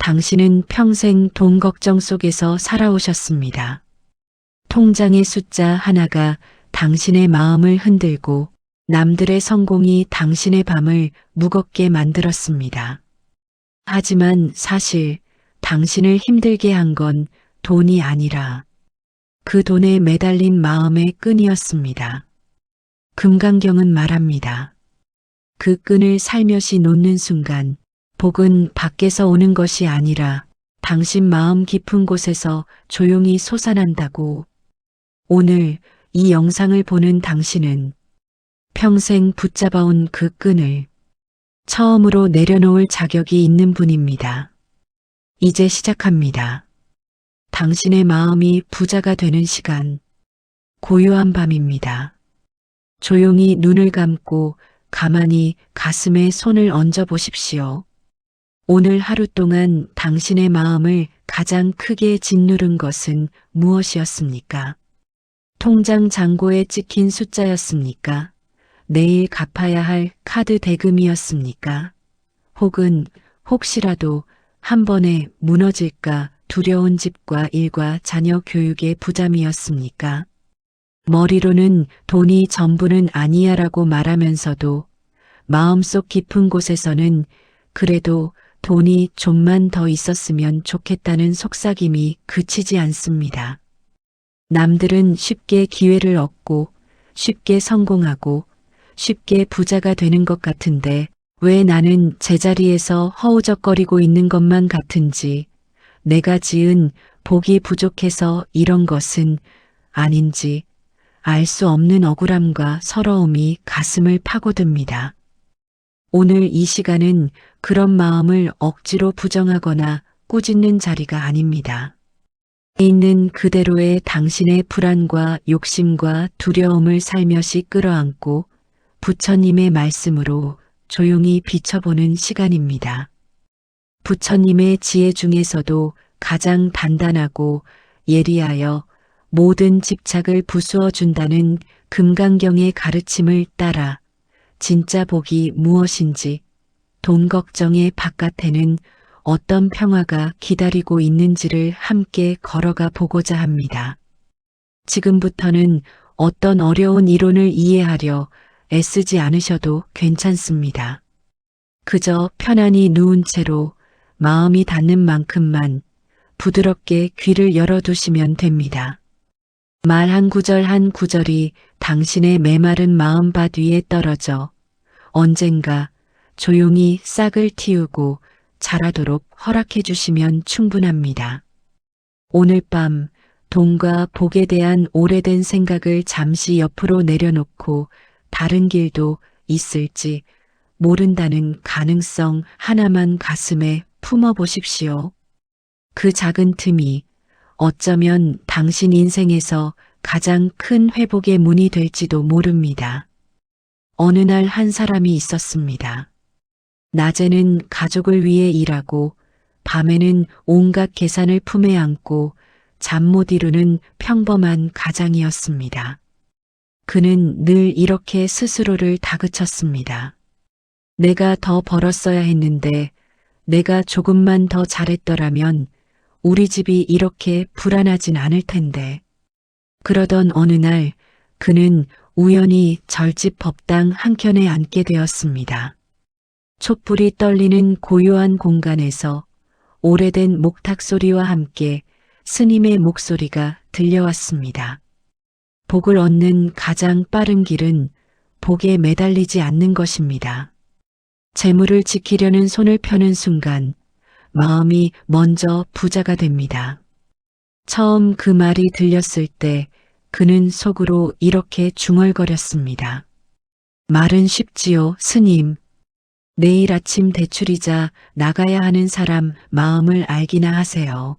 당신은 평생 돈 걱정 속에서 살아오셨습니다. 통장의 숫자 하나가 당신의 마음을 흔들고 남들의 성공이 당신의 밤을 무겁게 만들었습니다. 하지만 사실 당신을 힘들게 한 건 돈이 아니라 그 돈에 매달린 마음의 끈이었습니다. 금강경은 말합니다. 그 끈을 살며시 놓는 순간 복은 밖에서 오는 것이 아니라 당신 마음 깊은 곳에서 조용히 솟아난다고. 오늘 이 영상을 보는 당신은 평생 붙잡아온 그 끈을 처음으로 내려놓을 자격이 있는 분입니다. 이제 시작합니다. 당신의 마음이 부자가 되는 시간, 고요한 밤입니다. 조용히 눈을 감고 가만히 가슴에 손을 얹어 보십시오. 오늘 하루 동안 당신의 마음을 가장 크게 짓누른 것은 무엇이었습니까? 통장 잔고에 찍힌 숫자였습니까? 내일 갚아야 할 카드 대금이었습니까? 혹은 혹시라도 한 번에 무너질까 두려운 집과 일과 자녀 교육의 부담이었습니까? 머리로는 돈이 전부는 아니야라고 말하면서도 마음속 깊은 곳에서는 그래도 돈이 좀만 더 있었으면 좋겠다는 속삭임이 그치지 않습니다. 남들은 쉽게 기회를 얻고 쉽게 성공하고 쉽게 부자가 되는 것 같은데 왜 나는 제자리에서 허우적거리고 있는 것만 같은지, 내가 지은 복이 부족해서 이런 것은 아닌지 알 수 없는 억울함과 서러움이 가슴을 파고듭니다. 오늘 이 시간은 그런 마음을 억지로 부정하거나 꾸짖는 자리가 아닙니다. 있는 그대로의 당신의 불안과 욕심과 두려움을 살며시 끌어안고 부처님의 말씀으로 조용히 비춰보는 시간입니다. 부처님의 지혜 중에서도 가장 단단하고 예리하여 모든 집착을 부수어 준다는 금강경의 가르침을 따라 진짜 복이 무엇인지, 돈 걱정의 바깥에는 어떤 평화가 기다리고 있는지를 함께 걸어가 보고자 합니다. 지금부터는 어떤 어려운 이론을 이해하려 애쓰지 않으셔도 괜찮습니다. 그저 편안히 누운 채로 마음이 닿는 만큼만 부드럽게 귀를 열어두시면 됩니다. 말 한 구절 한 구절이 당신의 메마른 마음밭 위에 떨어져 언젠가 조용히 싹을 틔우고 자라도록 허락해 주시면 충분합니다. 오늘 밤 돈과 복에 대한 오래된 생각을 잠시 옆으로 내려놓고 다른 길도 있을지 모른다는 가능성 하나만 가슴에 품어 보십시오. 그 작은 틈이 어쩌면 당신 인생에서 가장 큰 회복의 문이 될지도 모릅니다. 어느 날 한 사람이 있었습니다. 낮에는 가족을 위해 일하고 밤에는 온갖 계산을 품에 안고 잠 못 이루는 평범한 가장이었습니다. 그는 늘 이렇게 스스로를 다그쳤습니다. 내가 더 벌었어야 했는데, 내가 조금만 더 잘했더라면 우리 집이 이렇게 불안하진 않을 텐데. 그러던 어느 날 그는 우연히 절집 법당 한켠에 앉게 되었습니다. 촛불이 떨리는 고요한 공간에서 오래된 목탁 소리와 함께 스님의 목소리가 들려왔습니다. 복을 얻는 가장 빠른 길은 복에 매달리지 않는 것입니다. 재물을 지키려는 손을 펴는 순간 마음이 먼저 부자가 됩니다. 처음 그 말이 들렸을 때 그는 속으로 이렇게 중얼거렸습니다. 말은 쉽지요, 스님. 내일 아침 대출이자 나가야 하는 사람 마음을 알기나 하세요.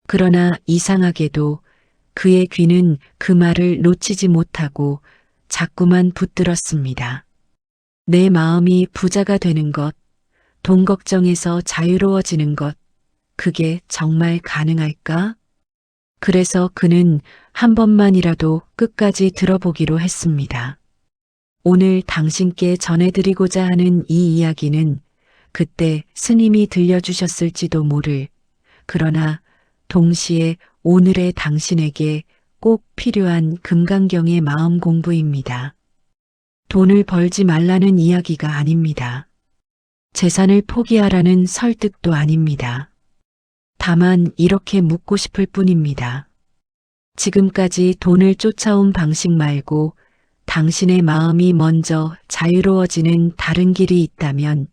그러나 이상하게도 그의 귀는 그 말을 놓치지 못하고 자꾸만 붙들었습니다. 내 마음이 부자가 되는 것, 돈 걱정에서 자유로워지는 것, 그게 정말 가능할까? 그래서 그는 한 번만이라도 끝까지 들어보기로 했습니다. 오늘 당신께 전해드리고자 하는 이 이야기는 그때 스님이 들려주셨을지도 모를, 그러나 동시에 오늘의 당신에게 꼭 필요한 금강경의 마음 공부입니다. 돈을 벌지 말라는 이야기가 아닙니다. 재산을 포기하라는 설득도 아닙니다. 다만 이렇게 묻고 싶을 뿐입니다. 지금까지 돈을 쫓아온 방식 말고 당신의 마음이 먼저 자유로워지는 다른 길이 있다면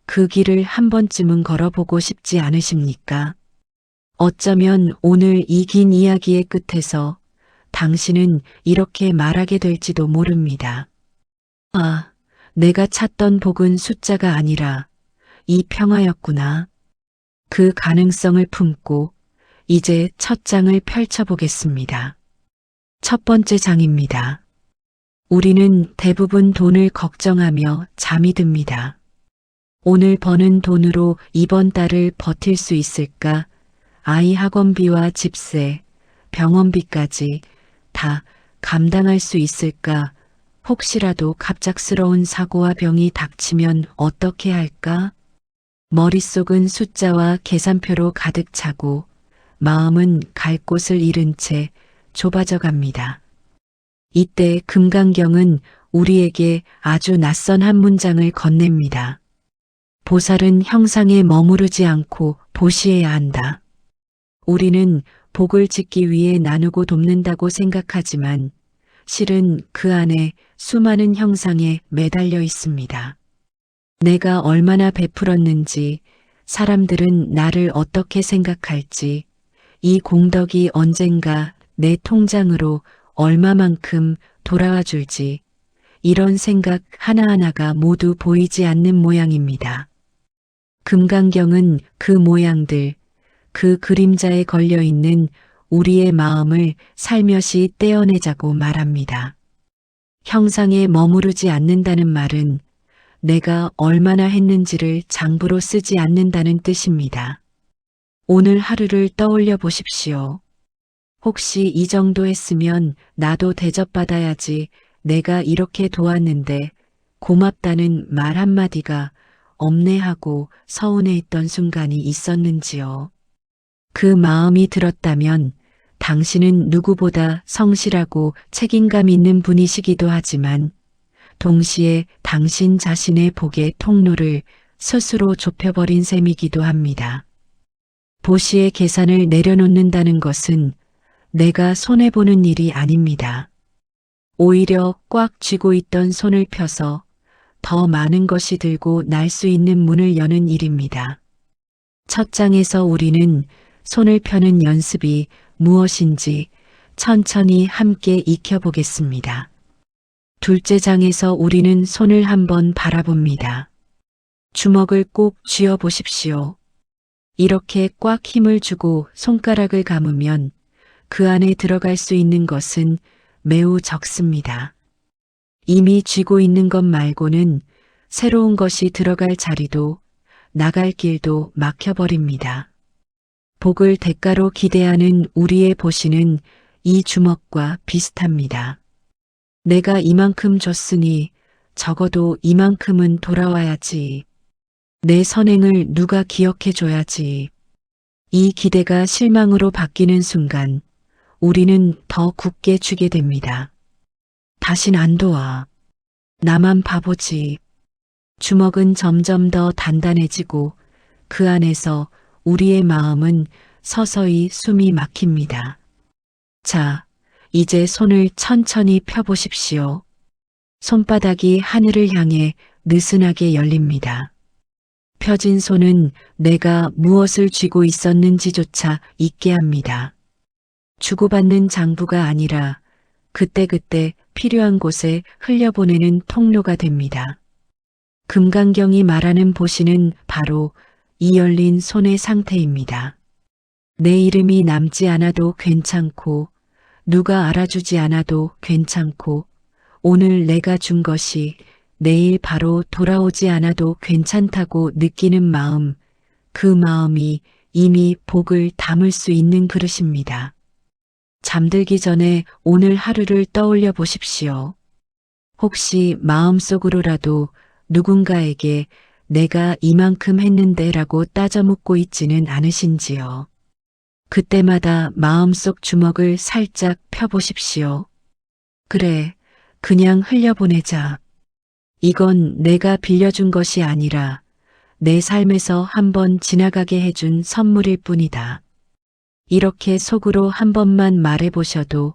그 길을 한 번쯤은 걸어보고 싶지 않으십니까? 어쩌면 오늘 이 긴 이야기의 끝에서 당신은 이렇게 말하게 될지도 모릅니다. 아, 내가 찾던 복은 숫자가 아니라 이 평화였구나. 그 가능성을 품고 이제 첫 장을 펼쳐보겠습니다. 첫 번째 장입니다. 우리는 대부분 돈을 걱정하며 잠이 듭니다. 오늘 버는 돈으로 이번 달을 버틸 수 있을까? 아이 학원비와 집세, 병원비까지 다 감당할 수 있을까? 혹시라도 갑작스러운 사고와 병이 닥치면 어떻게 할까? 머릿속은 숫자와 계산표로 가득 차고 마음은 갈 곳을 잃은 채 좁아져 갑니다. 이때 금강경은 우리에게 아주 낯선 한 문장을 건넵니다. 보살은 형상에 머무르지 않고 보시해야 한다. 우리는 복을 짓기 위해 나누고 돕는다고 생각하지만 실은 그 안에 수많은 형상에 매달려 있습니다. 내가 얼마나 베풀었는지, 사람들은 나를 어떻게 생각할지, 이 공덕이 언젠가 내 통장으로 얼마만큼 돌아와 줄지, 이런 생각 하나하나가 모두 보이지 않는 모양입니다. 금강경은 그 모양들, 그 그림자에 걸려 있는 우리의 마음을 살며시 떼어내자고 말합니다. 형상에 머무르지 않는다는 말은 내가 얼마나 했는지를 장부로 쓰지 않는다는 뜻입니다. 오늘 하루를 떠올려 보십시오. 혹시 이 정도 했으면 나도 대접받아야지, 내가 이렇게 도왔는데 고맙다는 말 한마디가 없네 하고 서운해했던 순간이 있었는지요. 그 마음이 들었다면 당신은 누구보다 성실하고 책임감 있는 분이시기도 하지만 동시에 당신 자신의 복의 통로를 스스로 좁혀버린 셈이기도 합니다. 보시의 계산을 내려놓는다는 것은 내가 손해보는 일이 아닙니다. 오히려 꽉 쥐고 있던 손을 펴서 더 많은 것이 들고 날 수 있는 문을 여는 일입니다. 첫 장에서 우리는 손을 펴는 연습이 무엇인지 천천히 함께 익혀보겠습니다. 둘째 장에서 우리는 손을 한번 바라봅니다. 주먹을 꼭 쥐어 보십시오. 이렇게 꽉 힘을 주고 손가락을 감으면 그 안에 들어갈 수 있는 것은 매우 적습니다. 이미 쥐고 있는 것 말고는 새로운 것이 들어갈 자리도 나갈 길도 막혀버립니다. 복을 대가로 기대하는 우리의 보시는 이 주먹과 비슷합니다. 내가 이만큼 줬으니 적어도 이만큼은 돌아와야지. 내 선행을 누가 기억해 줘야지. 이 기대가 실망으로 바뀌는 순간 우리는 더 굳게 쥐게 됩니다. 다신 안 도와. 나만 바보지. 주먹은 점점 더 단단해지고 그 안에서 우리의 마음은 서서히 숨이 막힙니다. 자, 이제 손을 천천히 펴보십시오. 손바닥이 하늘을 향해 느슨하게 열립니다. 펴진 손은 내가 무엇을 쥐고 있었는지조차 잊게 합니다. 주고받는 장부가 아니라 그때그때 필요한 곳에 흘려보내는 통로가 됩니다. 금강경이 말하는 보시는 바로 이 열린 손의 상태입니다. 내 이름이 남지 않아도 괜찮고 누가 알아주지 않아도 괜찮고 오늘 내가 준 것이 내일 바로 돌아오지 않아도 괜찮다고 느끼는 마음, 그 마음이 이미 복을 담을 수 있는 그릇입니다. 잠들기 전에 오늘 하루를 떠올려 보십시오. 혹시 마음속으로라도 누군가에게 내가 이만큼 했는데 라고 따져 묻고 있지는 않으신지요. 그때마다 마음속 주먹을 살짝 펴보십시오. 그래, 그냥 흘려보내자. 이건 내가 빌려준 것이 아니라 내 삶에서 한번 지나가게 해준 선물일 뿐이다. 이렇게 속으로 한 번만 말해보셔도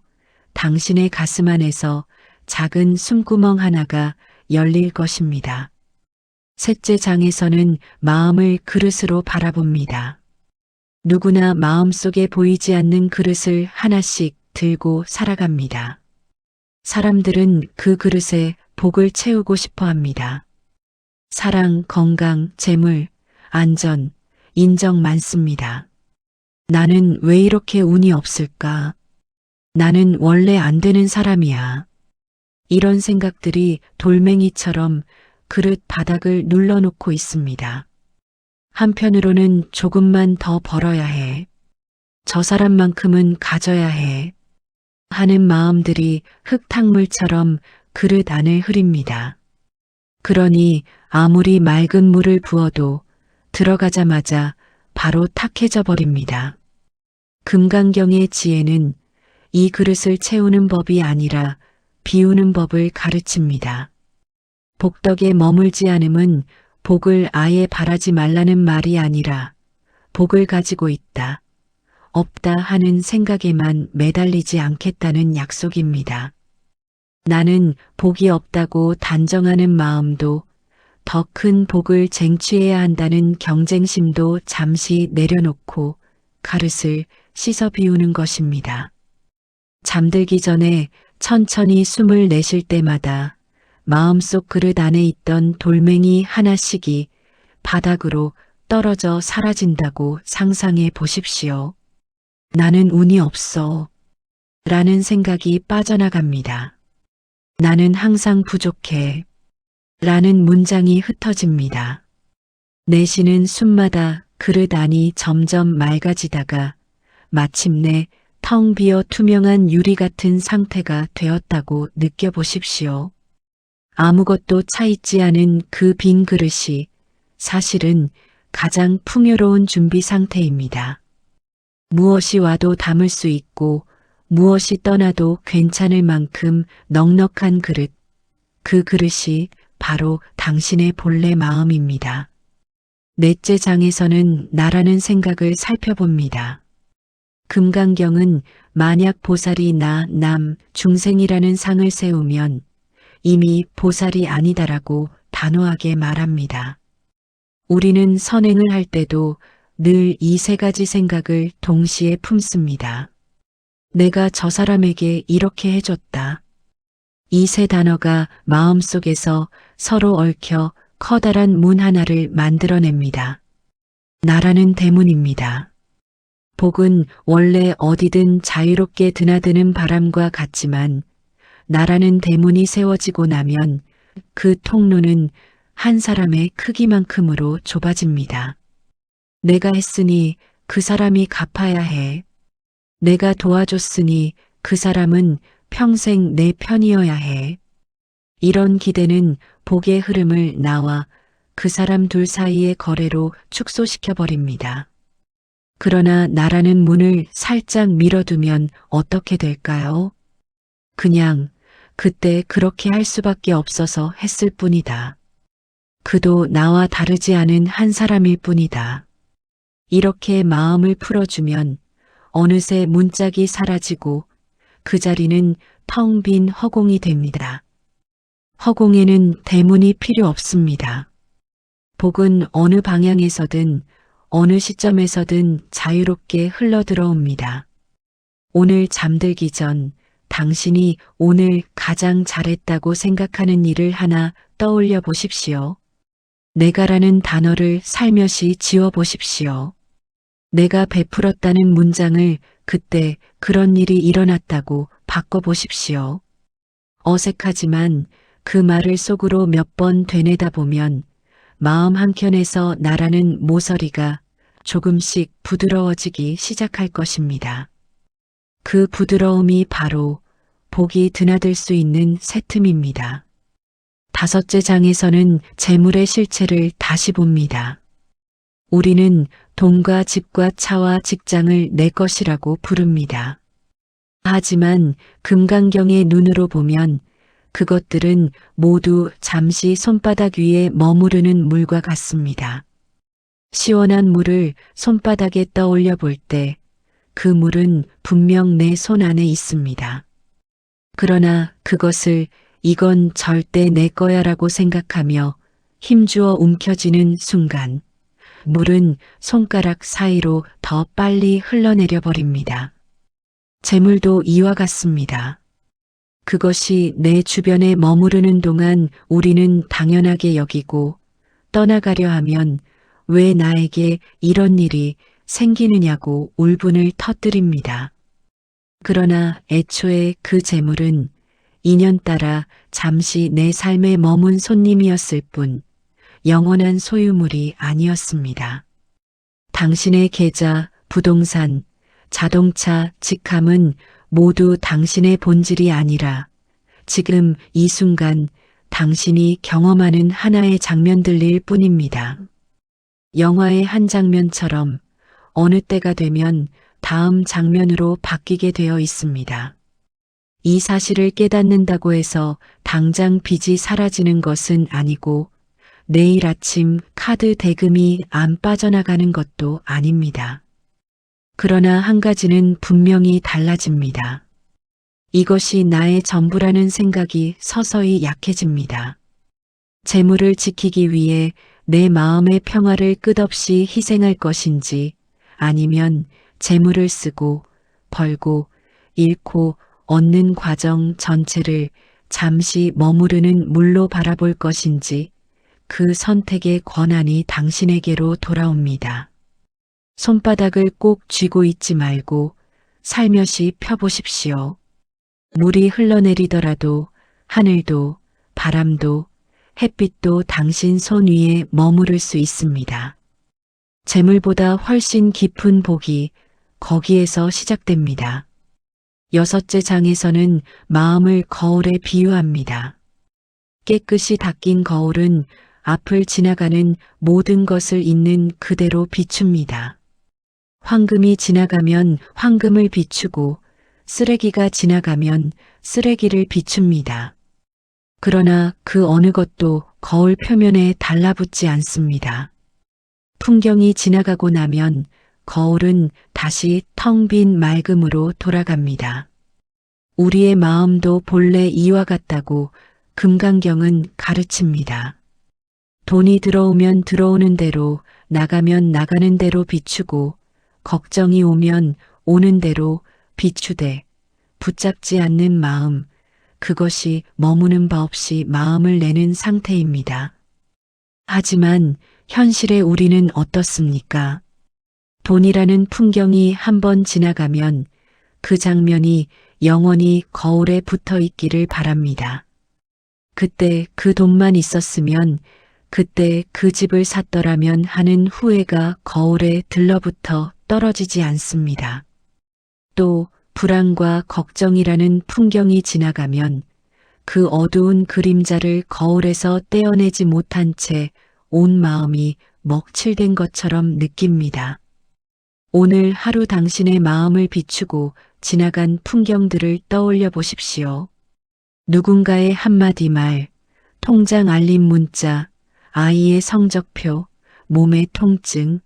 당신의 가슴 안에서 작은 숨구멍 하나가 열릴 것입니다. 셋째 장에서는 마음을 그릇으로 바라봅니다. 누구나 마음속에 보이지 않는 그릇을 하나씩 들고 살아갑니다. 사람들은 그 그릇에 복을 채우고 싶어 합니다. 사랑, 건강, 재물, 안전, 인정 많습니다. 나는 왜 이렇게 운이 없을까? 나는 원래 안 되는 사람이야. 이런 생각들이 돌멩이처럼 그릇 바닥을 눌러놓고 있습니다. 한편으로는 조금만 더 벌어야 해. 저 사람만큼은 가져야 해. 하는 마음들이 흙탕물처럼 그릇 안을 흐립니다. 그러니 아무리 맑은 물을 부어도 들어가자마자 바로 탁해져 버립니다. 금강경의 지혜는 이 그릇을 채우는 법이 아니라 비우는 법을 가르칩니다. 복덕에 머물지 않음은 복을 아예 바라지 말라는 말이 아니라 복을 가지고 있다, 없다 하는 생각에만 매달리지 않겠다는 약속입니다. 나는 복이 없다고 단정하는 마음도 더 큰 복을 쟁취해야 한다는 경쟁심도 잠시 내려놓고 그릇을 씻어 비우는 것입니다. 잠들기 전에 천천히 숨을 내쉴 때마다 마음속 그릇 안에 있던 돌멩이 하나씩이 바닥으로 떨어져 사라진다고 상상해 보십시오. 나는 운이 없어 라는 생각이 빠져나갑니다. 나는 항상 부족해 라는 문장이 흩어집니다. 내쉬는 숨마다 그릇 안이 점점 맑아지다가 마침내 텅 비어 투명한 유리 같은 상태가 되었다고 느껴보십시오. 아무것도 차 있지 않은 그 빈 그릇이 사실은 가장 풍요로운 준비 상태입니다. 무엇이 와도 담을 수 있고 무엇이 떠나도 괜찮을 만큼 넉넉한 그릇, 그 그릇이 바로 당신의 본래 마음입니다. 넷째 장에서는 나라는 생각을 살펴봅니다. 금강경은 만약 보살이 나, 남, 중생이라는 상을 세우면 이미 보살이 아니다라고 단호하게 말합니다. 우리는 선행을 할 때도 늘 이 세 가지 생각을 동시에 품습니다. 내가 저 사람에게 이렇게 해줬다. 이 세 단어가 마음속에서 서로 얽혀 커다란 문 하나를 만들어냅니다. 나라는 대문입니다. 복은 원래 어디든 자유롭게 드나드는 바람과 같지만 나라는 대문이 세워지고 나면 그 통로는 한 사람의 크기만큼으로 좁아집니다. 내가 했으니 그 사람이 갚아야 해. 내가 도와줬으니 그 사람은 평생 내 편이어야 해. 이런 기대는 복의 흐름을 나와 그 사람 둘 사이의 거래로 축소시켜 버립니다. 그러나 나라는 문을 살짝 밀어두면 어떻게 될까요? 그냥 그때 그렇게 할 수밖에 없어서 했을 뿐이다. 그도 나와 다르지 않은 한 사람일 뿐이다. 이렇게 마음을 풀어주면 어느새 문짝이 사라지고 그 자리는 텅 빈 허공이 됩니다. 허공에는 대문이 필요 없습니다. 복은 어느 방향에서든 어느 시점에서든 자유롭게 흘러들어옵니다. 오늘 잠들기 전 당신이 오늘 가장 잘했다고 생각하는 일을 하나 떠올려 보십시오. 내가라는 단어를 살며시 지워 보십시오. 내가 베풀었다는 문장을 그때 그런 일이 일어났다고 바꿔 보십시오. 어색하지만 그 말을 속으로 몇 번 되뇌다 보면 마음 한켠에서 나라는 모서리가 조금씩 부드러워지기 시작할 것입니다. 그 부드러움이 바로 복이 드나들 수 있는 새 틈입니다. 5째 장에서는 재물의 실체를 다시 봅니다. 우리는 돈과 집과 차와 직장을 내 것이라고 부릅니다. 하지만 금강경의 눈으로 보면 그것들은 모두 잠시 손바닥 위에 머무르는 물과 같습니다. 시원한 물을 손바닥에 떠올려 볼 때 그 물은 분명 내 손 안에 있습니다. 그러나 그것을 이건 절대 내 거야라고 생각하며 힘주어 움켜쥐는 순간 물은 손가락 사이로 더 빨리 흘러내려 버립니다. 재물도 이와 같습니다. 그것이 내 주변에 머무르는 동안 우리는 당연하게 여기고 떠나가려 하면 왜 나에게 이런 일이 생기느냐고 울분을 터뜨립니다. 그러나 애초에 그 재물은 인연 따라 잠시 내 삶에 머문 손님이었을 뿐 영원한 소유물이 아니었습니다. 당신의 계좌, 부동산, 자동차, 직함은 모두 당신의 본질이 아니라 지금 이 순간 당신이 경험하는 하나의 장면들일 뿐입니다. 영화의 한 장면처럼 어느 때가 되면 다음 장면으로 바뀌게 되어 있습니다. 이 사실을 깨닫는다고 해서 당장 빚이 사라지는 것은 아니고 내일 아침 카드 대금이 안 빠져나가는 것도 아닙니다. 그러나 한 가지는 분명히 달라집니다. 이것이 나의 전부라는 생각이 서서히 약해집니다. 재물을 지키기 위해 내 마음의 평화를 끝없이 희생할 것인지 아니면 재물을 쓰고 벌고 잃고 얻는 과정 전체를 잠시 머무르는 물로 바라볼 것인지 그 선택의 권한이 당신에게로 돌아옵니다. 손바닥을 꼭 쥐고 있지 말고 살며시 펴보십시오. 물이 흘러내리더라도 하늘도 바람도 햇빛도 당신 손 위에 머무를 수 있습니다. 재물보다 훨씬 깊은 복이 거기에서 시작됩니다. 6째 장에서는 마음을 거울에 비유합니다. 깨끗이 닦인 거울은 앞을 지나가는 모든 것을 있는 그대로 비춥니다. 황금이 지나가면 황금을 비추고 쓰레기가 지나가면 쓰레기를 비춥니다. 그러나 그 어느 것도 거울 표면에 달라붙지 않습니다. 풍경이 지나가고 나면 거울은 다시 텅 빈 맑음으로 돌아갑니다. 우리의 마음도 본래 이와 같다고 금강경은 가르칩니다. 돈이 들어오면 들어오는 대로 나가면 나가는 대로 비추고 걱정이 오면 오는 대로 비추되 붙잡지 않는 마음, 그것이 머무는 바 없이 마음을 내는 상태입니다. 하지만 현실의 우리는 어떻습니까? 돈이라는 풍경이 한번 지나가면 그 장면이 영원히 거울에 붙어 있기를 바랍니다. 그때 그 돈만 있었으면 그때 그 집을 샀더라면 하는 후회가 거울에 들러붙어 떨어지지 않습니다. 또 불안과 걱정이라는 풍경이 지나가면 그 어두운 그림자를 거울에서 떼어내지 못한 채 온 마음이 먹칠된 것처럼 느낍니다. 오늘 하루 당신의 마음을 비추고 지나간 풍경들을 떠올려 보십시오. 누군가의 한마디 말, 통장 알림 문자, 아이의 성적표, 몸의 통증.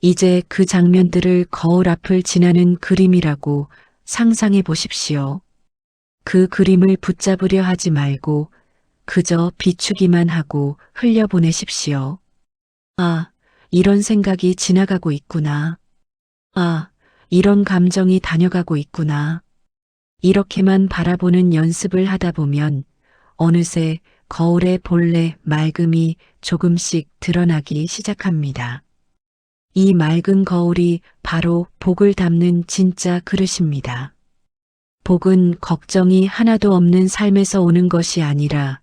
이제 그 장면들을 거울 앞을 지나는 그림이라고 상상해 보십시오. 그 그림을 붙잡으려 하지 말고 그저 비추기만 하고 흘려보내십시오. 아, 이런 생각이 지나가고 있구나. 아, 이런 감정이 다녀가고 있구나. 이렇게만 바라보는 연습을 하다 보면 어느새 거울의 본래 맑음이 조금씩 드러나기 시작합니다. 이 맑은 거울이 바로 복을 담는 진짜 그릇입니다. 복은 걱정이 하나도 없는 삶에서 오는 것이 아니라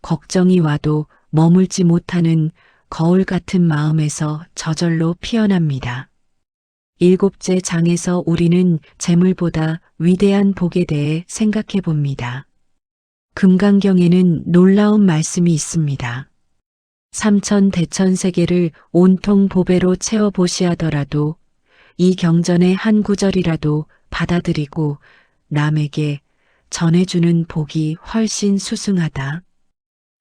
걱정이 와도 머물지 못하는 거울 같은 마음에서 저절로 피어납니다. 7째 장에서 우리는 재물보다 위대한 복에 대해 생각해 봅니다. 금강경에는 놀라운 말씀이 있습니다. 삼천 대천세계를 온통 보배로 채워 보시하더라도 이 경전의 한 구절이라도 받아들이고 남에게 전해주는 복이 훨씬 수승하다.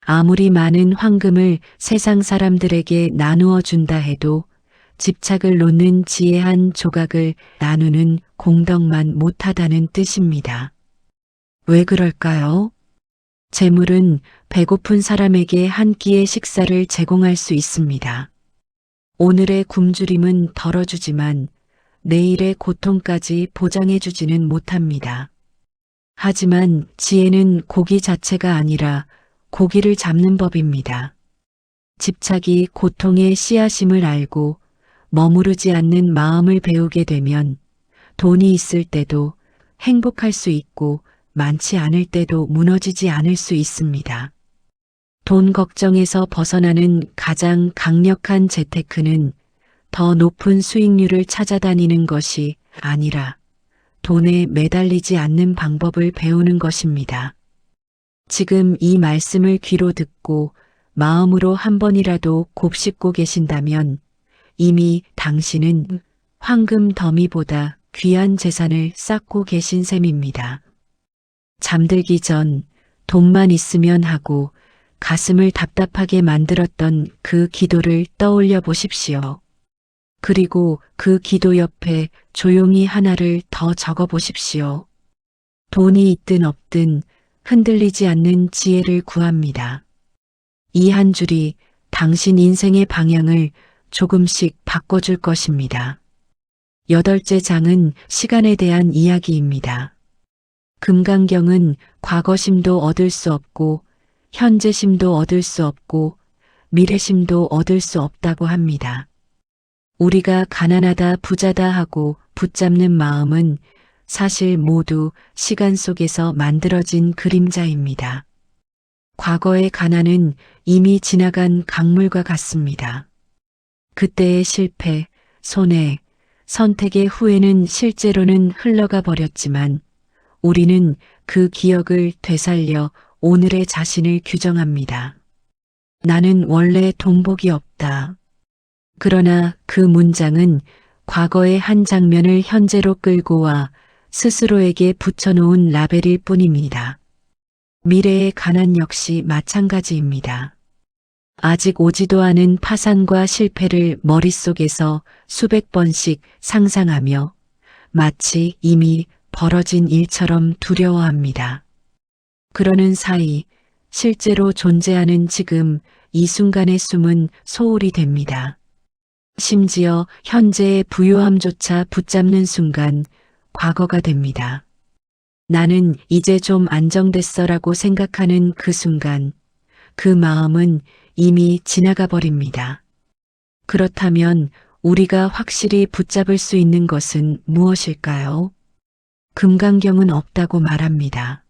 아무리 많은 황금을 세상 사람들에게 나누어 준다 해도 집착을 놓는 지혜 한 조각을 나누는 공덕만 못하다는 뜻입니다. 왜 그럴까요? 재물은 배고픈 사람에게 한 끼의 식사를 제공할 수 있습니다. 오늘의 굶주림은 덜어주지만 내일의 고통까지 보장해주지는 못합니다. 하지만 지혜는 고기 자체가 아니라 고기를 잡는 법입니다. 집착이 고통의 씨앗임을 알고 머무르지 않는 마음을 배우게 되면 돈이 있을 때도 행복할 수 있고 많지 않을 때도 무너지지 않을 수 있습니다. 돈 걱정에서 벗어나는 가장 강력한 재테크는 더 높은 수익률을 찾아다니는 것이 아니라 돈에 매달리지 않는 방법을 배우는 것입니다. 지금 이 말씀을 귀로 듣고 마음으로 한 번이라도 곱씹고 계신다면 이미 당신은 황금 더미보다 귀한 재산을 쌓고 계신 셈입니다. 잠들기 전 돈만 있으면 하고 가슴을 답답하게 만들었던 그 기도를 떠올려 보십시오. 그리고 그 기도 옆에 조용히 하나를 더 적어 보십시오. 돈이 있든 없든 흔들리지 않는 지혜를 구합니다. 이 한 줄이 당신 인생의 방향을 조금씩 바꿔줄 것입니다. 8째 장은 시간에 대한 이야기입니다. 금강경은 과거심도 얻을 수 없고 현재심도 얻을 수 없고 미래심도 얻을 수 없다고 합니다. 우리가 가난하다 부자다 하고 붙잡는 마음은 사실 모두 시간 속에서 만들어진 그림자입니다. 과거의 가난은 이미 지나간 강물과 같습니다. 그때의 실패, 손해, 선택의 후회는 실제로는 흘러가 버렸지만 우리는 그 기억을 되살려 오늘의 자신을 규정합니다. 나는 원래 돈복이 없다. 그러나 그 문장은 과거의 한 장면을 현재로 끌고 와 스스로에게 붙여놓은 라벨일 뿐입니다. 미래의 가난 역시 마찬가지입니다. 아직 오지도 않은 파산과 실패를 머릿속에서 수백 번씩 상상하며 마치 이미 벌어진 일처럼 두려워합니다. 그러는 사이 실제로 존재하는 지금 이 순간의 숨은 소홀히 됩니다. 심지어 현재의 부유함조차 붙잡는 순간 과거가 됩니다. 나는 이제 좀 안정됐어라고 생각하는 그 순간 그 마음은 이미 지나가 버립니다. 그렇다면 우리가 확실히 붙잡을 수 있는 것은 무엇일까요? 금강경은 없다고 말합니다.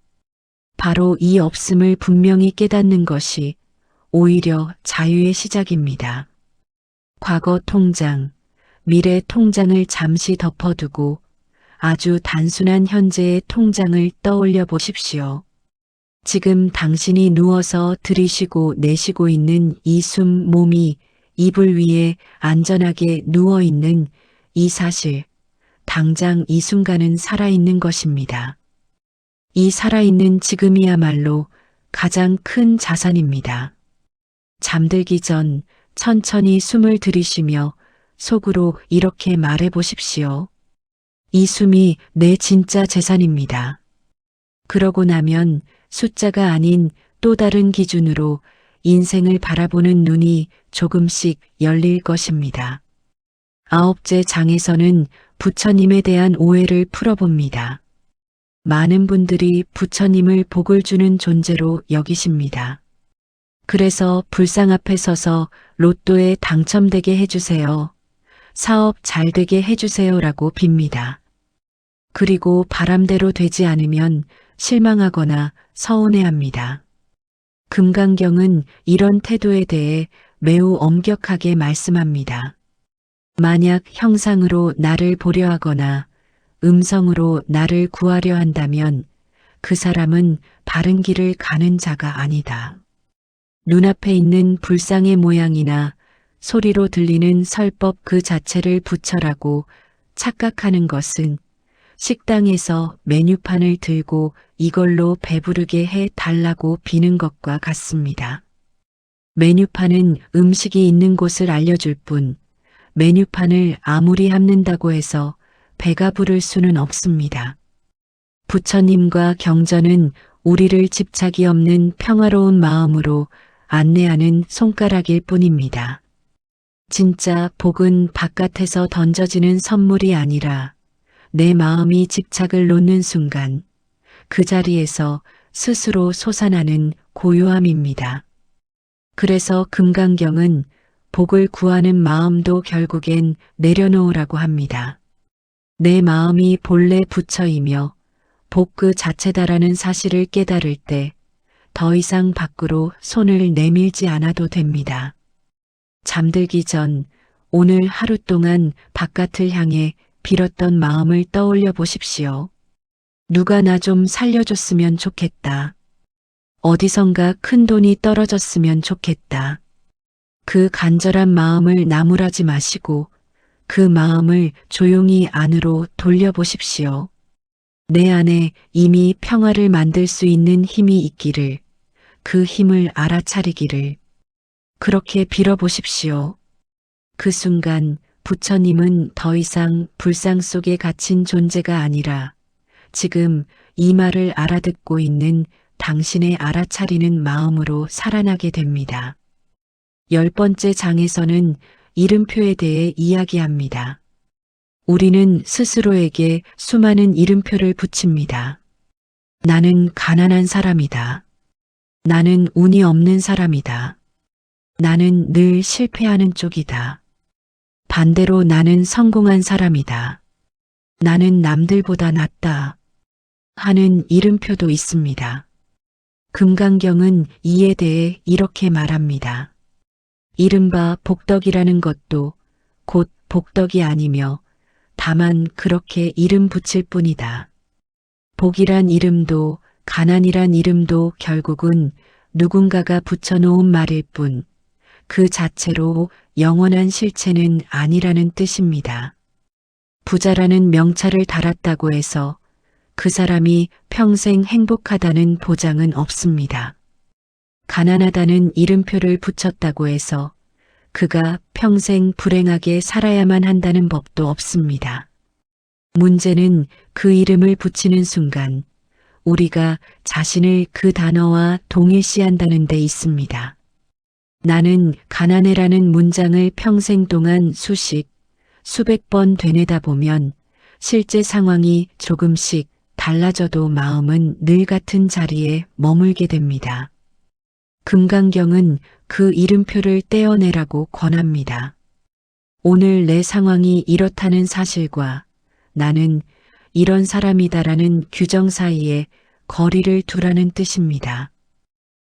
바로 이 없음을 분명히 깨닫는 것이 오히려 자유의 시작입니다. 과거 통장, 미래 통장을 잠시 덮어두고 아주 단순한 현재의 통장을 떠올려 보십시오. 지금 당신이 누워서 들이쉬고 내쉬고 있는 이 숨 몸이 이불 위에 안전하게 누워있는 이 사실, 당장 이 순간은 살아있는 것입니다. 이 살아있는 지금이야말로 가장 큰 자산입니다. 잠들기 전 천천히 숨을 들이쉬며 속으로 이렇게 말해 보십시오. 이 숨이 내 진짜 재산입니다. 그러고 나면 숫자가 아닌 또 다른 기준으로 인생을 바라보는 눈이 조금씩 열릴 것입니다. 9째 장에서는 부처님에 대한 오해를 풀어봅니다. 많은 분들이 부처님을 복을 주는 존재로 여기십니다. 그래서 불상 앞에 서서 로또에 당첨되게 해주세요. 사업 잘 되게 해주세요라고 빕니다. 그리고 바람대로 되지 않으면 실망하거나 서운해합니다. 금강경은 이런 태도에 대해 매우 엄격하게 말씀합니다. 만약 형상으로 나를 보려 하거나 음성으로 나를 구하려 한다면 그 사람은 바른 길을 가는 자가 아니다. 눈앞에 있는 불상의 모양이나 소리로 들리는 설법 그 자체를 부처라고 착각하는 것은 식당에서 메뉴판을 들고 이걸로 배부르게 해 달라고 비는 것과 같습니다. 메뉴판은 음식이 있는 곳을 알려줄 뿐 메뉴판을 아무리 핥는다고 해서 배가 부를 수는 없습니다. 부처님과 경전은 우리를 집착이 없는 평화로운 마음으로 안내하는 손가락일 뿐입니다. 진짜 복은 바깥에서 던져지는 선물이 아니라 내 마음이 집착을 놓는 순간 그 자리에서 스스로 솟아나는 고요함입니다. 그래서 금강경은 복을 구하는 마음도 결국엔 내려놓으라고 합니다. 내 마음이 본래 부처이며 복 그 자체다라는 사실을 깨달을 때 더 이상 밖으로 손을 내밀지 않아도 됩니다. 잠들기 전 오늘 하루 동안 바깥을 향해 빌었던 마음을 떠올려 보십시오. 누가 나 좀 살려줬으면 좋겠다. 어디선가 큰 돈이 떨어졌으면 좋겠다. 그 간절한 마음을 나무라지 마시고 그 마음을 조용히 안으로 돌려보십시오. 내 안에 이미 평화를 만들 수 있는 힘이 있기를, 그 힘을 알아차리기를 그렇게 빌어보십시오. 그 순간 부처님은 더 이상 불상 속에 갇힌 존재가 아니라 지금 이 말을 알아듣고 있는 당신의 알아차리는 마음으로 살아나게 됩니다. 10번째 장에서는 이름표에 대해 이야기합니다. 우리는 스스로에게 수많은 이름표를 붙입니다. 나는 가난한 사람이다. 나는 운이 없는 사람이다. 나는 늘 실패하는 쪽이다. 반대로 나는 성공한 사람이다. 나는 남들보다 낫다. 하는 이름표도 있습니다. 금강경은 이에 대해 이렇게 말합니다. 이른바 복덕이라는 것도 곧 복덕이 아니며 다만 그렇게 이름 붙일 뿐이다. 복이란 이름도 가난이란 이름도 결국은 누군가가 붙여놓은 말일 뿐 그 자체로 영원한 실체는 아니라는 뜻입니다. 부자라는 명찰을 달았다고 해서 그 사람이 평생 행복하다는 보장은 없습니다. 가난하다는 이름표를 붙였다고 해서 그가 평생 불행하게 살아야만 한다는 법도 없습니다. 문제는 그 이름을 붙이는 순간 우리가 자신을 그 단어와 동일시한다는 데 있습니다. 나는 가난해라는 문장을 평생 동안 수백 번 되뇌다 보면 실제 상황이 조금씩 달라져도 마음은 늘 같은 자리에 머물게 됩니다. 금강경은 그 이름표를 떼어내라고 권합니다. 오늘 내 상황이 이렇다는 사실과 나는 이런 사람이다라는 규정 사이에 거리를 두라는 뜻입니다.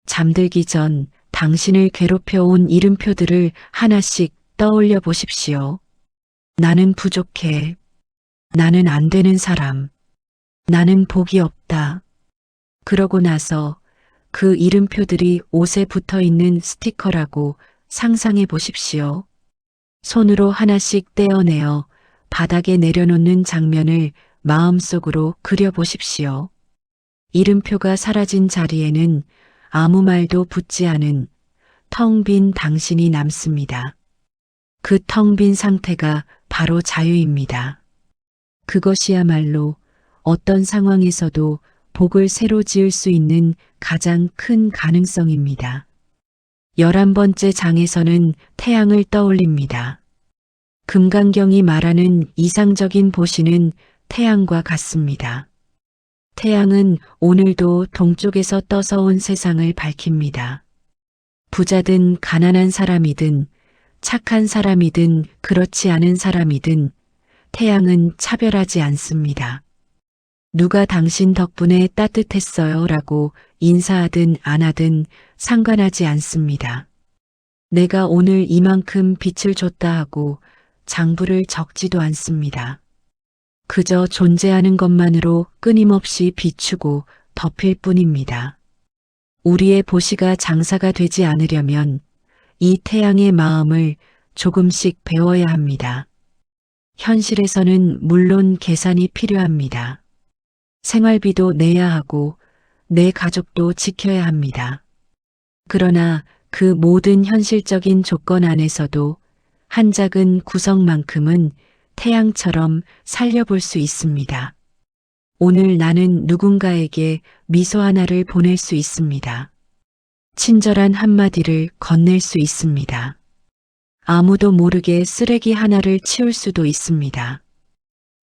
잠들기 전 당신을 괴롭혀온 이름표들을 하나씩 떠올려 보십시오. 나는 부족해. 나는 안 되는 사람. 나는 복이 없다. 그러고 나서 그 이름표들이 옷에 붙어 있는 스티커라고 상상해 보십시오. 손으로 하나씩 떼어내어 바닥에 내려놓는 장면을 마음속으로 그려보십시오. 이름표가 사라진 자리에는 아무 말도 붙지 않은 텅 빈 당신이 남습니다. 그 텅 빈 상태가 바로 자유입니다. 그것이야말로 어떤 상황에서도 복을 새로 지을 수 있는 가장 큰 가능성입니다. 11번째 장에서는 태양을 떠올립니다. 금강경이 말하는 이상적인 보시는 태양과 같습니다. 태양은 오늘도 동쪽에서 떠서 온 세상을 밝힙니다. 부자든 가난한 사람이든 착한 사람이든 그렇지 않은 사람이든 태양은 차별하지 않습니다. 누가 당신 덕분에 따뜻했어요 라고 인사하든 안 하든 상관하지 않습니다. 내가 오늘 이만큼 빛을 줬다 하고 장부를 적지도 않습니다. 그저 존재하는 것만으로 끊임없이 비추고 덮일 뿐입니다. 우리의 보시가 장사가 되지 않으려면 이 태양의 마음을 조금씩 배워야 합니다. 현실에서는 물론 계산이 필요합니다. 생활비도 내야 하고 내 가족도 지켜야 합니다. 그러나 그 모든 현실적인 조건 안에서도 한 작은 구석만큼은 태양처럼 살려볼 수 있습니다. 오늘 나는 누군가에게 미소 하나를 보낼 수 있습니다. 친절한 한마디를 건넬 수 있습니다. 아무도 모르게 쓰레기 하나를 치울 수도 있습니다.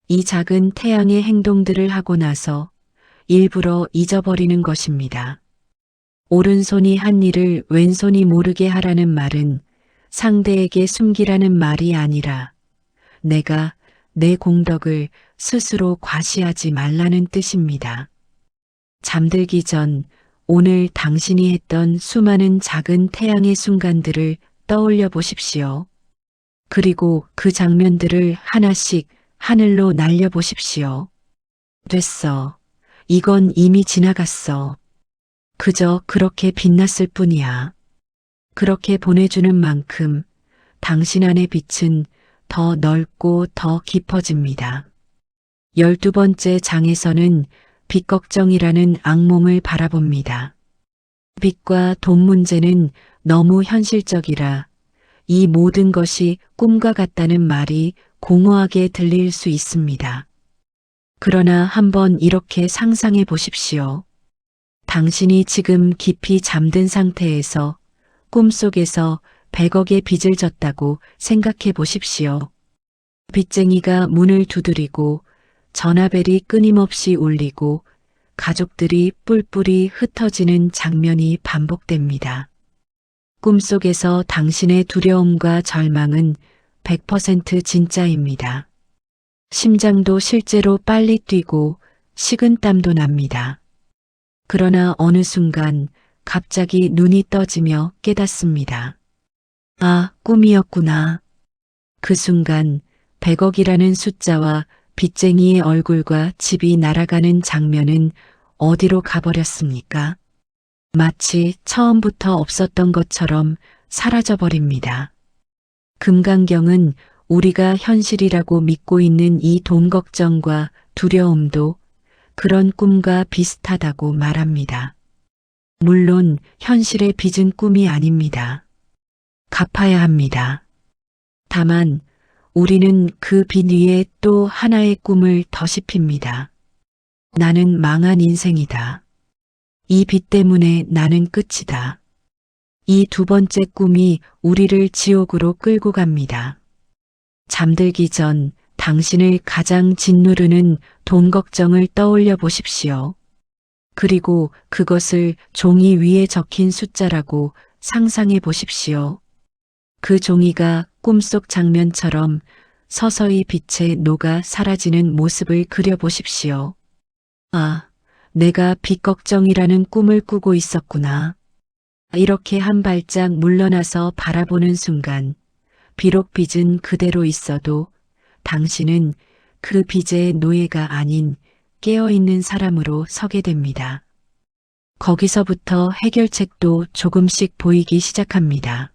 이 작은 태양의 행동들을 하고 나서 일부러 잊어버리는 것입니다. 오른손이 한 일을 왼손이 모르게 하라는 말은 상대에게 숨기라는 말이 아니라 내가 내 공덕을 스스로 과시하지 말라는 뜻입니다. 잠들기 전 오늘 당신이 했던 수많은 작은 태양의 순간들을 떠올려 보십시오. 그리고 그 장면들을 하나씩 하늘로 날려보십시오. 됐어. 이건 이미 지나갔어. 그저 그렇게 빛났을 뿐이야. 그렇게 보내주는 만큼 당신 안의 빛은 더 넓고 더 깊어집니다. 12번째 장에서는 빚 걱정이라는 악몽을 바라봅니다. 빚과 돈 문제는 너무 현실적이라 이 모든 것이 꿈과 같다는 말이 공허하게 들릴 수 있습니다. 그러나 한번 이렇게 상상해 보십시오. 당신이 지금 깊이 잠든 상태에서 꿈속에서 100억의 빚을 졌다고 생각해 보십시오. 빚쟁이가 문을 두드리고 전화벨이 끊임없이 울리고 가족들이 뿔뿔이 흩어지는 장면이 반복됩니다. 꿈속에서 당신의 두려움과 절망은 100% 진짜입니다. 심장도 실제로 빨리 뛰고 식은땀도 납니다. 그러나 어느 순간 갑자기 눈이 떠지며 깨닫습니다. 아, 꿈이었구나. 그 순간 100억이라는 숫자와 빚쟁이의 얼굴과 집이 날아가는 장면은 어디로 가버렸습니까? 마치 처음부터 없었던 것처럼 사라져버립니다. 금강경은 우리가 현실이라고 믿고 있는 이 돈 걱정과 두려움도 그런 꿈과 비슷하다고 말합니다. 물론 현실의 빚은 꿈이 아닙니다. 갚아야 합니다. 다만 우리는 그 빚 위에 또 하나의 꿈을 더십힙니다. 나는 망한 인생이다. 이 빚 때문에 나는 끝이다. 이 두 번째 꿈이 우리를 지옥으로 끌고 갑니다. 잠들기 전 당신을 가장 짓누르는 돈 걱정을 떠올려 보십시오. 그리고 그것을 종이 위에 적힌 숫자라고 상상해 보십시오. 그 종이가 꿈속 장면처럼 서서히 빛에 녹아 사라지는 모습을 그려보십시오. 아, 내가 빚 걱정이라는 꿈을 꾸고 있었구나. 이렇게 한 발짝 물러나서 바라보는 순간, 비록 빚은 그대로 있어도 당신은 그 빚의 노예가 아닌 깨어있는 사람으로 서게 됩니다. 거기서부터 해결책도 조금씩 보이기 시작합니다.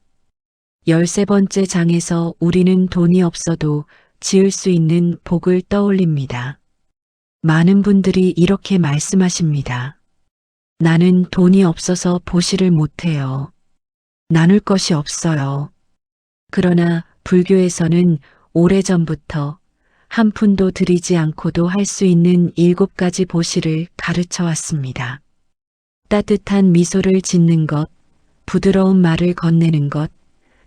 13번째 장에서 우리는 돈이 없어도 지을 수 있는 복을 떠올립니다. 많은 분들이 이렇게 말씀하십니다. 나는 돈이 없어서 보시를 못해요. 나눌 것이 없어요. 그러나 불교에서는 오래전부터 한 푼도 들이지 않고도 할 수 있는 7가지 보시를 가르쳐 왔습니다. 따뜻한 미소를 짓는 것, 부드러운 말을 건네는 것,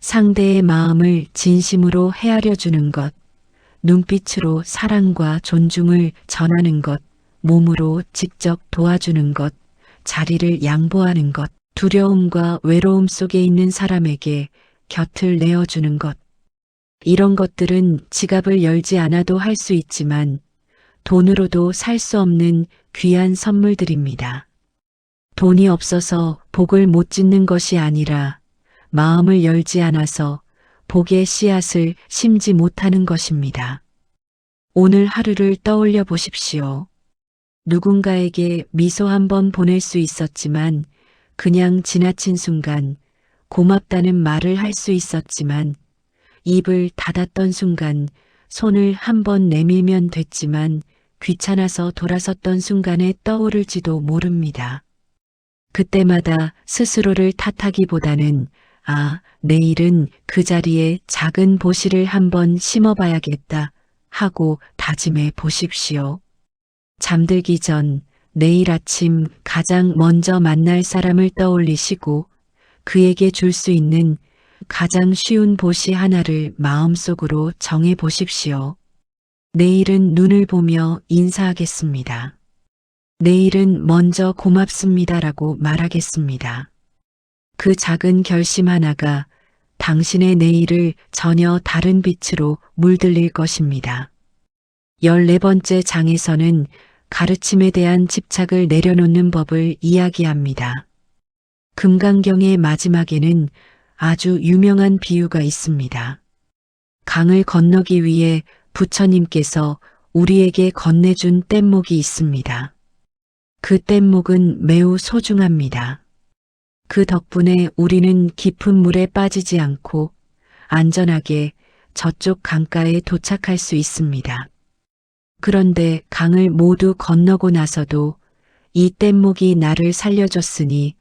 상대의 마음을 진심으로 헤아려 주는 것, 눈빛으로 사랑과 존중을 전하는 것, 몸으로 직접 도와주는 것, 자리를 양보하는 것, 두려움과 외로움 속에 있는 사람에게 곁을 내어주는 것. 이런 것들은 지갑을 열지 않아도 할 수 있지만 돈으로도 살 수 없는 귀한 선물들입니다. 돈이 없어서 복을 못 짓는 것이 아니라 마음을 열지 않아서 복의 씨앗을 심지 못하는 것입니다. 오늘 하루를 떠올려 보십시오. 누군가에게 미소 한 번 보낼 수 있었지만 그냥 지나친 순간 고맙다는 말을 할 수 있었지만 입을 닫았던 순간 손을 한 번 내밀면 됐지만 귀찮아서 돌아섰던 순간에 떠오를지도 모릅니다. 그때마다 스스로를 탓하기보다는 내일은 그 자리에 작은 보시를 한번 심어봐야겠다 하고 다짐해 보십시오. 잠들기 전 내일 아침 가장 먼저 만날 사람을 떠올리시고 그에게 줄 수 있는 가장 쉬운 보시 하나를 마음속으로 정해 보십시오. 내일은 눈을 보며 인사하겠습니다. 내일은 먼저 고맙습니다라고 말하겠습니다. 그 작은 결심 하나가 당신의 내일을 전혀 다른 빛으로 물들일 것입니다. 14번째 장에서는 가르침에 대한 집착을 내려놓는 법을 이야기합니다. 금강경의 마지막에는 아주 유명한 비유가 있습니다. 강을 건너기 위해 부처님께서 우리에게 건네준 뗏목이 있습니다. 그 뗏목은 매우 소중합니다. 그 덕분에 우리는 깊은 물에 빠지지 않고 안전하게 저쪽 강가에 도착할 수 있습니다. 그런데 강을 모두 건너고 나서도 이 뗏목이 나를 살려줬으니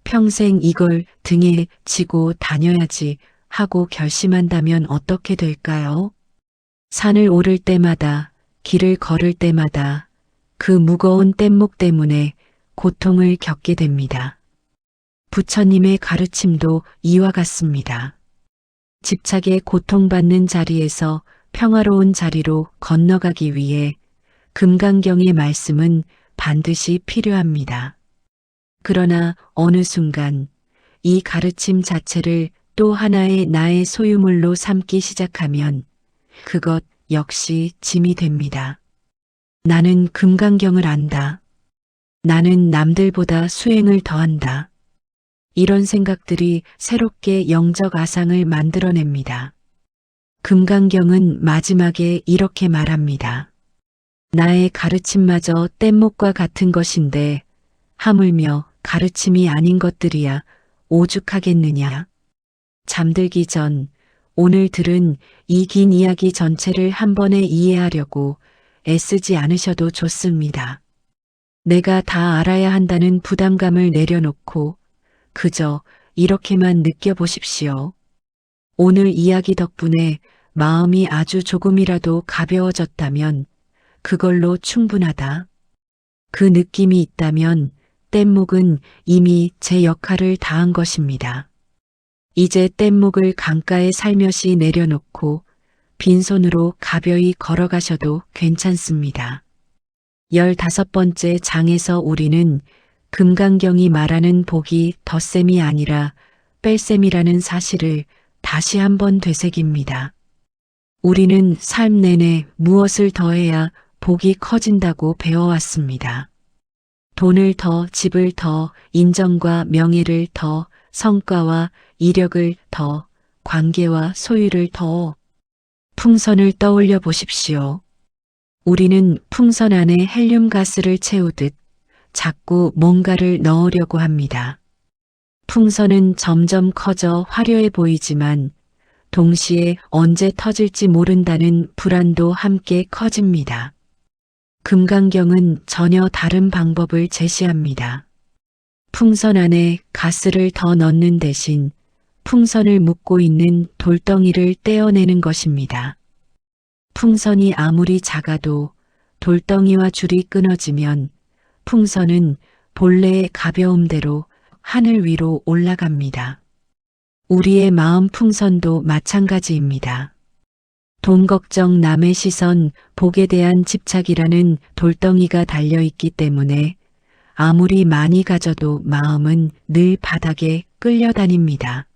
평생 이걸 등에 지고 다녀야지 하고 결심한다면 어떻게 될까요? 산을 오를 때마다, 길을 걸을 때마다 그 무거운 뗏목 때문에 고통을 겪게 됩니다. 부처님의 가르침도 이와 같습니다. 집착에 고통받는 자리에서 평화로운 자리로 건너가기 위해 금강경의 말씀은 반드시 필요합니다. 그러나 어느 순간 이 가르침 자체를 또 하나의 나의 소유물로 삼기 시작하면 그것 역시 짐이 됩니다. 나는 금강경을 안다. 나는 남들보다 수행을 더한다. 이런 생각들이 새롭게 영적 아상을 만들어냅니다. 금강경은 마지막에 이렇게 말합니다. 나의 가르침마저 뗏목과 같은 것인데 하물며 가르침이 아닌 것들이야 오죽하겠느냐. 잠들기 전 오늘 들은 이 긴 이야기 전체를 한 번에 이해하려고 애쓰지 않으셔도 좋습니다. 내가 다 알아야 한다는 부담감을 내려놓고 그저 이렇게만 느껴보십시오. 오늘 이야기 덕분에 마음이 아주 조금이라도 가벼워졌다면 그걸로 충분하다. 그 느낌이 있다면 뗏목은 이미 제 역할을 다한 것입니다. 이제 뗏목을 강가에 살며시 내려놓고 빈손으로 가벼이 걸어가셔도 괜찮습니다. 15번째 장에서 우리는 금강경이 말하는 복이 덧셈이 아니라 뺄셈이라는 사실을 다시 한번 되새깁니다. 우리는 삶 내내 무엇을 더해야 복이 커진다고 배워왔습니다. 돈을 더, 집을 더, 인정과 명예를 더, 성과와 이력을 더, 관계와 소유를 더. 풍선을 떠올려 보십시오. 우리는 풍선 안에 헬륨 가스를 채우듯 자꾸 뭔가를 넣으려고 합니다. 풍선은 점점 커져 화려해 보이지만 동시에 언제 터질지 모른다는 불안도 함께 커집니다. 금강경은 전혀 다른 방법을 제시합니다. 풍선 안에 가스를 더 넣는 대신 풍선을 묶고 있는 돌덩이를 떼어내는 것입니다. 풍선이 아무리 작아도 돌덩이와 줄이 끊어지면 풍선은 본래의 가벼움대로 하늘 위로 올라갑니다. 우리의 마음 풍선도 마찬가지입니다. 돈 걱정, 남의 시선, 복에 대한 집착이라는 돌덩이가 달려있기 때문에 아무리 많이 가져도 마음은 늘 바닥에 끌려다닙니다.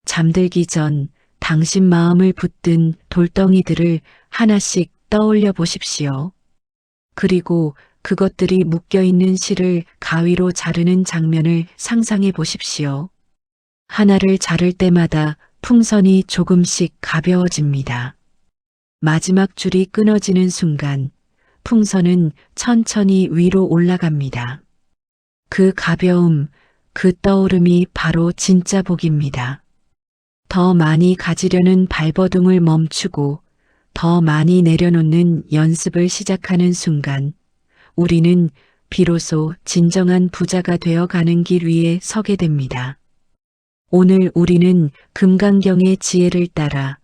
잠들기 전 당신 마음을 붙든 돌덩이들을 하나씩 떠올려 보십시오. 그리고 그것들이 묶여있는 실을 가위로 자르는 장면을 상상해 보십시오. 하나를 자를 때마다 풍선이 조금씩 가벼워집니다. 마지막 줄이 끊어지는 순간 풍선은 천천히 위로 올라갑니다. 그 가벼움, 그 떠오름이 바로 진짜 복입니다. 더 많이 가지려는 발버둥을 멈추고 더 많이 내려놓는 연습을 시작하는 순간 우리는 비로소 진정한 부자가 되어 가는 길 위에 서게 됩니다. 오늘 우리는 금강경의 지혜를 따라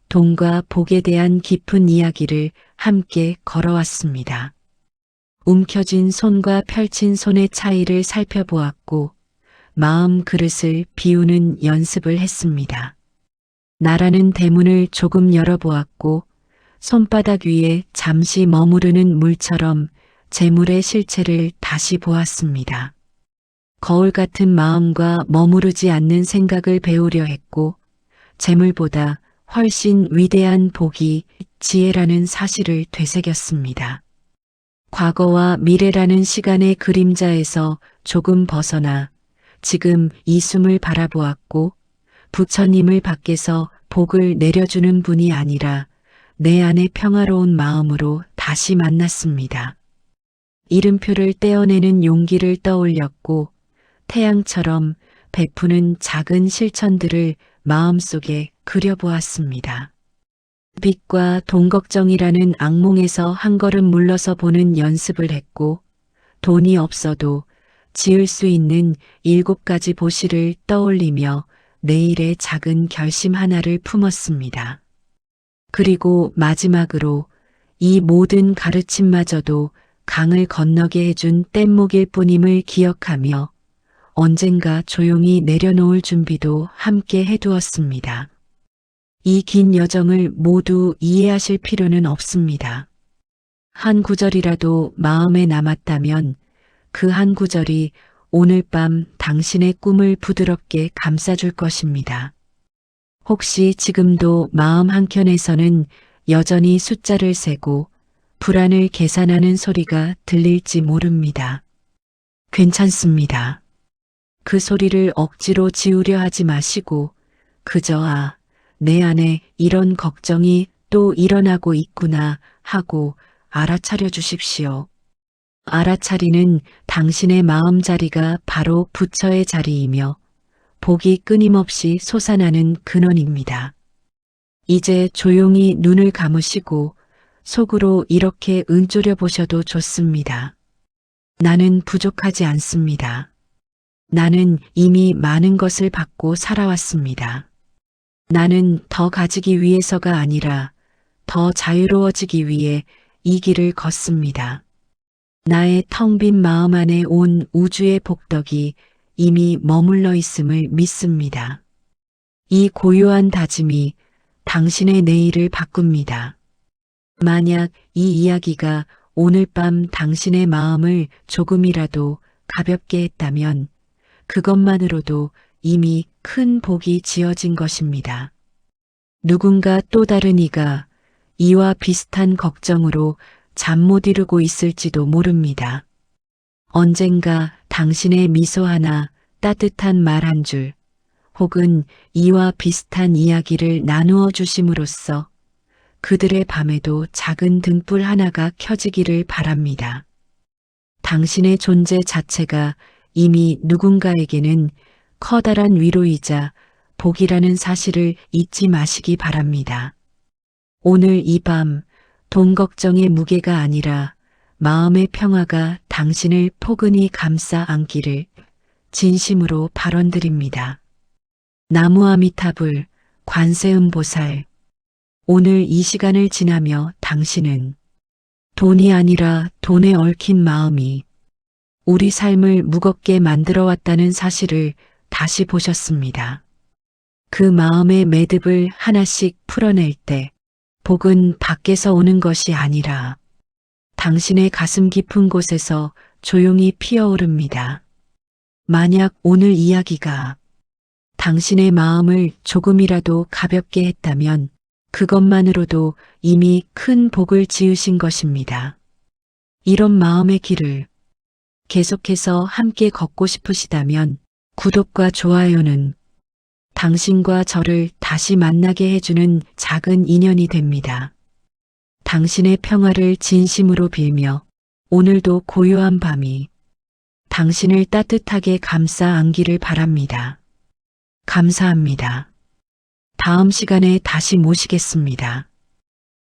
돈과 복에 대한 깊은 이야기를 함께 걸어왔습니다. 움켜쥔 손과 펼친 손의 차이를 살펴보았고 마음 그릇을 비우는 연습을 했습니다. 나라는 대문을 조금 열어보았고 손바닥 위에 잠시 머무르는 물처럼 재물의 실체를 다시 보았습니다. 거울 같은 마음과 머무르지 않는 생각을 배우려 했고 재물보다 훨씬 위대한 복이 지혜라는 사실을 되새겼습니다. 과거와 미래라는 시간의 그림자에서 조금 벗어나 지금 이 숨을 바라보았고 부처님을 밖에서 복을 내려주는 분이 아니라 내 안의 평화로운 마음으로 다시 만났습니다. 이름표를 떼어내는 용기를 떠올렸고 태양처럼 베푸는 작은 실천들을 마음속에 그려보았습니다. 빚과 돈 걱정이라는 악몽에서 한 걸음 물러서 보는 연습을 했고 돈이 없어도 지을 수 있는 7가지 보시를 떠올리며 내일의 작은 결심 하나를 품었습니다. 그리고 마지막으로 이 모든 가르침마저도 강을 건너게 해준 뗏목일 뿐임을 기억하며 언젠가 조용히 내려놓을 준비도 함께 해두었습니다. 이 긴 여정을 모두 이해하실 필요는 없습니다. 한 구절이라도 마음에 남았다면 그 한 구절이 오늘 밤 당신의 꿈을 부드럽게 감싸줄 것입니다. 혹시 지금도 마음 한켠에서는 여전히 숫자를 세고 불안을 계산하는 소리가 들릴지 모릅니다. 괜찮습니다. 그 소리를 억지로 지우려 하지 마시고 그저 내 안에 이런 걱정이 또 일어나고 있구나 하고 알아차려 주십시오. 알아차리는 당신의 마음자리가 바로 부처의 자리이며 복이 끊임없이 솟아나는 근원입니다. 이제 조용히 눈을 감으시고 속으로 이렇게 은조려 보셔도 좋습니다. 나는 부족하지 않습니다. 나는 이미 많은 것을 받고 살아왔습니다. 나는 더 가지기 위해서가 아니라 더 자유로워지기 위해 이 길을 걷습니다. 나의 텅 빈 마음 안에 온 우주의 복덕이 이미 머물러 있음을 믿습니다. 이 고요한 다짐이 당신의 내일을 바꿉니다. 만약 이 이야기가 오늘 밤 당신의 마음을 조금이라도 가볍게 했다면 그것만으로도 이미 큰 복이 지어진 것입니다. 누군가 또 다른 이가 이와 비슷한 걱정으로 잠 못 이루고 있을지도 모릅니다. 언젠가 당신의 미소 하나, 따뜻한 말 한 줄, 혹은 이와 비슷한 이야기를 나누어 주심으로써 그들의 밤에도 작은 등불 하나가 켜지기를 바랍니다. 당신의 존재 자체가 이미 누군가에게는 커다란 위로이자 복이라는 사실을 잊지 마시기 바랍니다. 오늘 이 밤 돈 걱정의 무게가 아니라 마음의 평화가 당신을 포근히 감싸 안기를 진심으로 발언드립니다. 나무아미타불, 관세음보살. 오늘 이 시간을 지나며 당신은 돈이 아니라 돈에 얽힌 마음이 우리 삶을 무겁게 만들어 왔다는 사실을 다시 보셨습니다. 그 마음의 매듭을 하나씩 풀어낼 때 복은 밖에서 오는 것이 아니라 당신의 가슴 깊은 곳에서 조용히 피어오릅니다. 만약 오늘 이야기가 당신의 마음을 조금이라도 가볍게 했다면 그것만으로도 이미 큰 복을 지으신 것입니다. 이런 마음의 길을 계속해서 함께 걷고 싶으시다면 구독과 좋아요는 당신과 저를 다시 만나게 해주는 작은 인연이 됩니다. 당신의 평화를 진심으로 빌며 오늘도 고요한 밤이 당신을 따뜻하게 감싸 안기를 바랍니다. 감사합니다. 다음 시간에 다시 모시겠습니다.